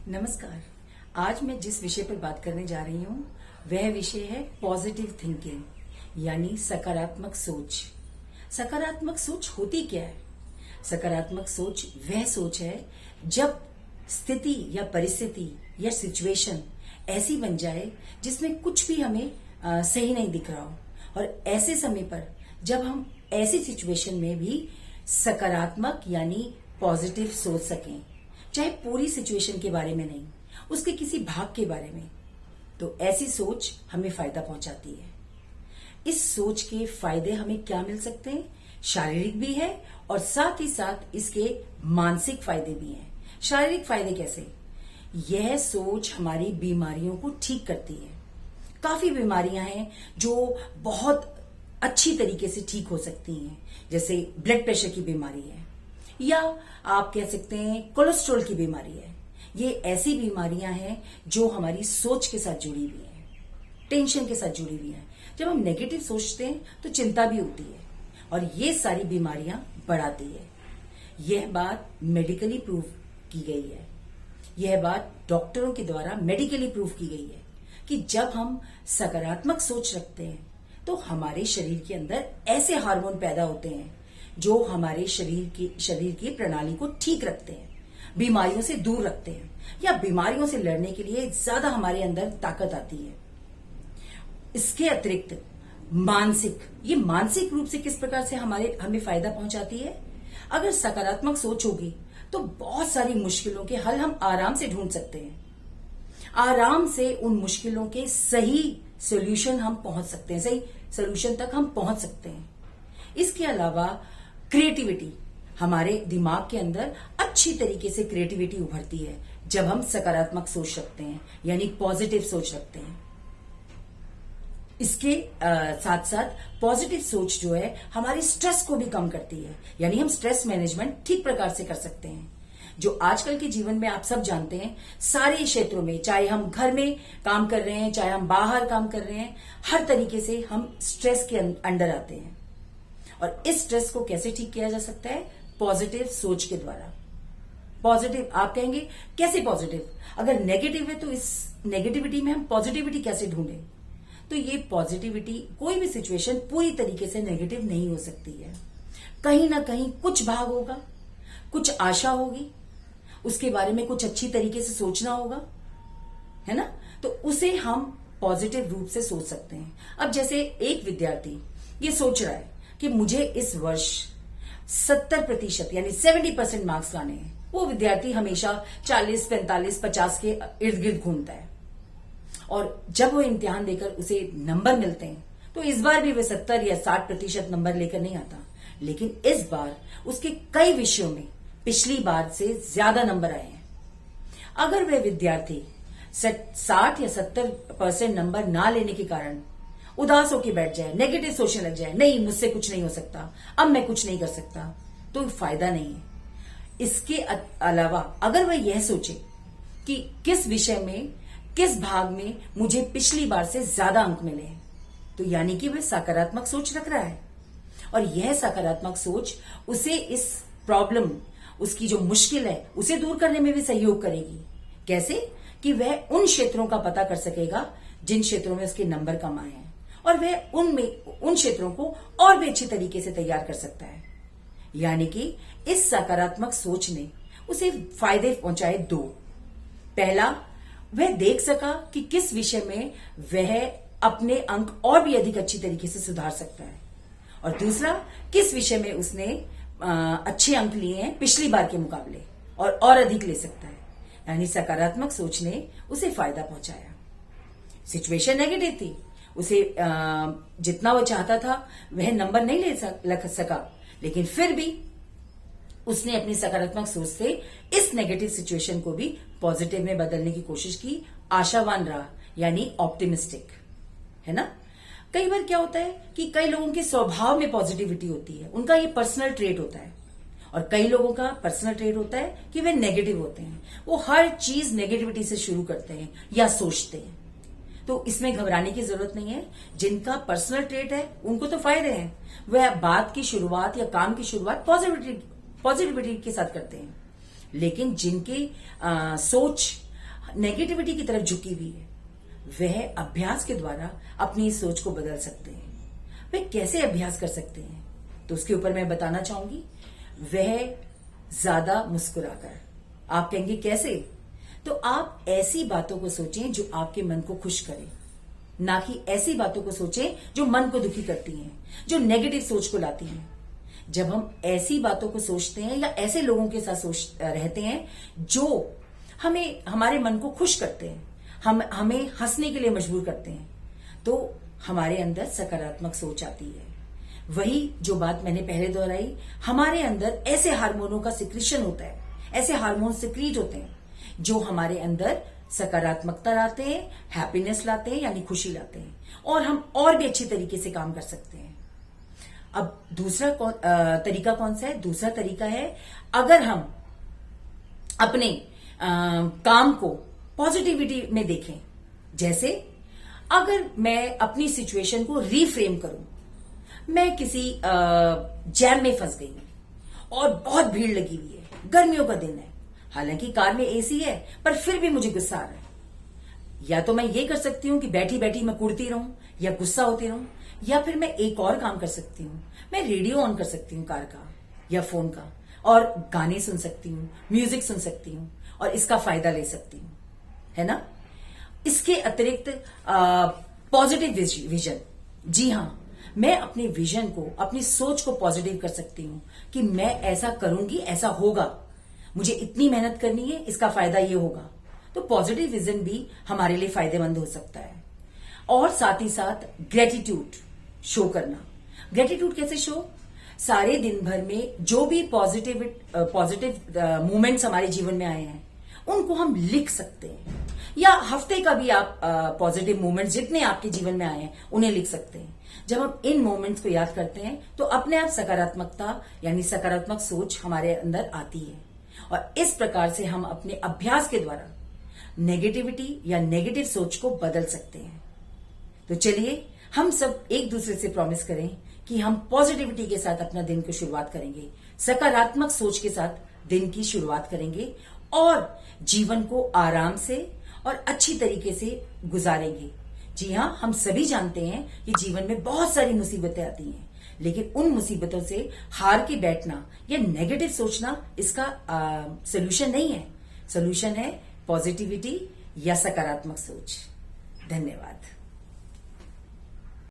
नमस्कार। आज मैं जिस विषय पर बात करने जा रही हूँ वह विषय है पॉजिटिव थिंकिंग यानी सकारात्मक सोच। सकारात्मक सोच होती क्या है? सकारात्मक सोच वह सोच है जब स्थिति या परिस्थिति या सिचुएशन ऐसी बन जाए जिसमें कुछ भी हमें सही नहीं दिख रहा हो और ऐसे समय पर जब हम ऐसी सिचुएशन में भी सकारात्मक यानी पॉजिटिव सोच सकें, चाहे पूरी सिचुएशन के बारे में नहीं, उसके किसी भाग के बारे में, तो ऐसी सोच हमें फायदा पहुंचाती है। इस सोच के फायदे हमें क्या मिल सकते हैं? शारीरिक भी है और साथ ही साथ इसके मानसिक फायदे भी हैं। शारीरिक फायदे कैसे? यह सोच हमारी बीमारियों को ठीक करती है। काफी बीमारियां हैं जो बहुत अच्छी तरीके से ठीक हो सकती हैं, जैसे ब्लड प्रेशर की बीमारी है या आप कह सकते हैं कोलेस्ट्रॉल की बीमारी है। ये ऐसी बीमारियां हैं जो हमारी सोच के साथ जुड़ी हुई हैं, टेंशन के साथ जुड़ी हुई हैं। जब हम नेगेटिव सोचते हैं तो चिंता भी होती है और ये सारी बीमारियां बढ़ाती है। यह बात मेडिकली प्रूव की गई है। यह बात डॉक्टरों के द्वारा मेडिकली प्रूव की गई है कि जब हम सकारात्मक सोच रखते हैं तो हमारे शरीर के अंदर ऐसे हार्मोन पैदा होते हैं जो हमारे शरीर की प्रणाली को ठीक रखते हैं, बीमारियों से दूर रखते हैं या बीमारियों से लड़ने के लिए ज्यादा हमारे अंदर ताकत आती है। इसके अतिरिक्त ये मानसिक रूप से किस प्रकार से हमें फायदा पहुंचाती है? अगर सकारात्मक सोच होगी तो बहुत सारी मुश्किलों के हल हम आराम से ढूंढ सकते हैं। आराम से उन मुश्किलों के सही सोल्यूशन हम पहुंच सकते हैं, सही सोल्यूशन तक हम पहुंच सकते हैं। इसके अलावा क्रिएटिविटी, हमारे दिमाग के अंदर अच्छी तरीके से क्रिएटिविटी उभरती है जब हम सकारात्मक सोच रखते हैं यानी पॉजिटिव सोच रखते हैं। इसके साथ साथ पॉजिटिव सोच जो है हमारे स्ट्रेस को भी कम करती है, यानी हम स्ट्रेस मैनेजमेंट ठीक प्रकार से कर सकते हैं। जो आजकल के जीवन में आप सब जानते हैं, सारे क्षेत्रों में, चाहे हम घर में काम कर रहे हैं, चाहे हम बाहर काम कर रहे हैं, हर तरीके से हम स्ट्रेस के अंडर आते हैं। और इस स्ट्रेस को कैसे ठीक किया जा सकता है? पॉजिटिव सोच के द्वारा। पॉजिटिव, आप कहेंगे कैसे पॉजिटिव? अगर नेगेटिव है तो इस नेगेटिविटी में हम पॉजिटिविटी कैसे ढूंढें? तो ये पॉजिटिविटी, कोई भी सिचुएशन पूरी तरीके से नेगेटिव नहीं हो सकती है। कहीं ना कहीं कुछ भाग होगा, कुछ आशा होगी, उसके बारे में कुछ अच्छी तरीके से सोचना होगा, है ना? तो उसे हम पॉजिटिव रूप से सोच सकते हैं। अब जैसे एक विद्यार्थी ये सोच रहा है कि मुझे इस वर्ष 70% यानी 70% मार्क्स लाने हैं। वो विद्यार्थी हमेशा 40, 45, 50 के इर्द गिर्द घूमता है और जब वो इम्तिहान देकर उसे नंबर मिलते हैं तो इस बार भी वह 70 या 60% नंबर लेकर नहीं आता, लेकिन इस बार उसके कई विषयों में पिछली बार से ज्यादा नंबर आए हैं। अगर वह विद्यार्थी 60 या 70% नंबर ना लेने के कारण उदास होकर बैठ जाए, नेगेटिव सोचने लग जाए, नहीं मुझसे कुछ नहीं हो सकता, अब मैं कुछ नहीं कर सकता, तो फायदा नहीं है। इसके अलावा अगर वह यह सोचे कि किस विषय में, किस भाग में मुझे पिछली बार से ज्यादा अंक मिले हैं, तो यानी कि वह सकारात्मक सोच रख रहा है और यह सकारात्मक सोच उसे इस प्रॉब्लम, उसकी जो मुश्किल है, उसे दूर करने में भी सहयोग करेगी। कैसे? कि वह उन क्षेत्रों का पता कर सकेगा जिन क्षेत्रों में उसके नंबर कम आए हैं और वह उन क्षेत्रों को और भी अच्छी तरीके से तैयार कर सकता है। यानी कि इस सकारात्मक सोच ने उसे फायदे पहुंचाए दो। पहला, वह देख सका कि किस विषय में वह अपने अंक और भी अधिक अच्छी तरीके से सुधार सकता है और दूसरा, किस विषय में उसने अच्छे अंक लिए हैं पिछली बार के मुकाबले और अधिक ले सकता है। यानी सकारात्मक सोच ने उसे फायदा पहुंचाया। सिचुएशन नेगेटिव थी, उसे जितना वो चाहता था वह नंबर नहीं ले सका, लेकिन फिर भी उसने अपनी सकारात्मक सोच से इस नेगेटिव सिचुएशन को भी पॉजिटिव में बदलने की कोशिश की, आशावान रहा, यानी ऑप्टिमिस्टिक, है ना? कई बार क्या होता है कि कई लोगों के स्वभाव में पॉजिटिविटी होती है, उनका ये पर्सनल ट्रेट होता है, और कई लोगों का पर्सनल ट्रेट होता है कि वे नेगेटिव होते हैं, वो हर चीज नेगेटिविटी से शुरू करते हैं या सोचते हैं। तो इसमें घबराने की जरूरत नहीं है। जिनका पर्सनल ट्रेट है उनको तो फायदे हैं, वह बात की शुरुआत या काम की शुरुआत पॉजिटिविटी के साथ करते हैं। लेकिन जिनकी सोच नेगेटिविटी की तरफ झुकी हुई है, वह अभ्यास के द्वारा अपनी सोच को बदल सकते हैं। वे कैसे अभ्यास कर सकते हैं, तो उसके ऊपर मैं बताना चाहूंगी। वह ज्यादा मुस्कुराकर। आप कहेंगे कैसे? तो आप ऐसी बातों को सोचें जो आपके मन को खुश करें, ना कि ऐसी बातों को सोचें जो मन को दुखी करती हैं, जो नेगेटिव सोच को लाती हैं। जब हम ऐसी बातों को सोचते हैं या ऐसे लोगों के साथ रहते हैं जो हमारे मन को खुश करते हैं, हमें हंसने के लिए मजबूर करते हैं, तो हमारे अंदर सकारात्मक सोच आती है। वही जो बात मैंने पहले दोहराई, हमारे अंदर ऐसे हार्मोनों का सिक्रीशन होता है, ऐसे हार्मोन सिक्रीट होते हैं जो हमारे अंदर सकारात्मकता लाते हैं, हैप्पीनेस लाते हैं, यानी खुशी लाते हैं, और हम और भी अच्छी तरीके से काम कर सकते हैं। अब दूसरा तरीका कौन सा है? दूसरा तरीका है, अगर हम अपने काम को पॉजिटिविटी में देखें। जैसे अगर मैं अपनी सिचुएशन को रीफ्रेम करूं, मैं किसी जैम में फंस गई हूं और बहुत भीड़ लगी हुई है, गर्मियों का दिन है, हालांकि कार में एसी है, पर फिर भी मुझे गुस्सा आ रहा है। या तो मैं ये कर सकती हूं कि बैठी बैठी मैं कुड़ती रहूं या गुस्सा होती रहूं, या फिर मैं एक और काम कर सकती हूं, मैं रेडियो ऑन कर सकती हूं कार का या फोन का, और गाने सुन सकती हूं, म्यूजिक सुन सकती हूं, और इसका फायदा ले सकती हूं, है ना। इसके अतिरिक्त पॉजिटिव विजन। जी हां, मैं अपने विजन को, अपनी सोच को पॉजिटिव कर सकती हूं कि मैं ऐसा करूंगी, ऐसा होगा, मुझे इतनी मेहनत करनी है, इसका फायदा ये होगा। तो पॉजिटिव विजन भी हमारे लिए फायदेमंद हो सकता है। और साथ ही साथ ग्रेटिट्यूड शो करना। ग्रेटिट्यूड कैसे शो? सारे दिन भर में जो भी पॉजिटिव मोमेंट्स हमारे जीवन में आए हैं, उनको हम लिख सकते हैं, या हफ्ते का भी आप पॉजिटिव मोमेंट्स जितने आपके जीवन में आए हैं उन्हें लिख सकते हैं। जब हम इन मोमेंट्स को याद करते हैं तो अपने आप सकारात्मकता यानी सकारात्मक सोच हमारे अंदर आती है, और इस प्रकार से हम अपने अभ्यास के द्वारा नेगेटिविटी या नेगेटिव सोच को बदल सकते हैं। तो चलिए हम सब एक दूसरे से प्रॉमिस करें कि हम पॉजिटिविटी के साथ अपना दिन की शुरुआत करेंगे, सकारात्मक सोच के साथ दिन की शुरुआत करेंगे, और जीवन को आराम से और अच्छी तरीके से गुजारेंगे। जी हां, हम सभी जानते हैं कि जीवन में बहुत सारी मुसीबतें आती हैं, लेकिन उन मुसीबतों से हार के बैठना या नेगेटिव सोचना इसका सोल्यूशन नहीं है। सोल्यूशन है पॉजिटिविटी या सकारात्मक सोच। धन्यवाद।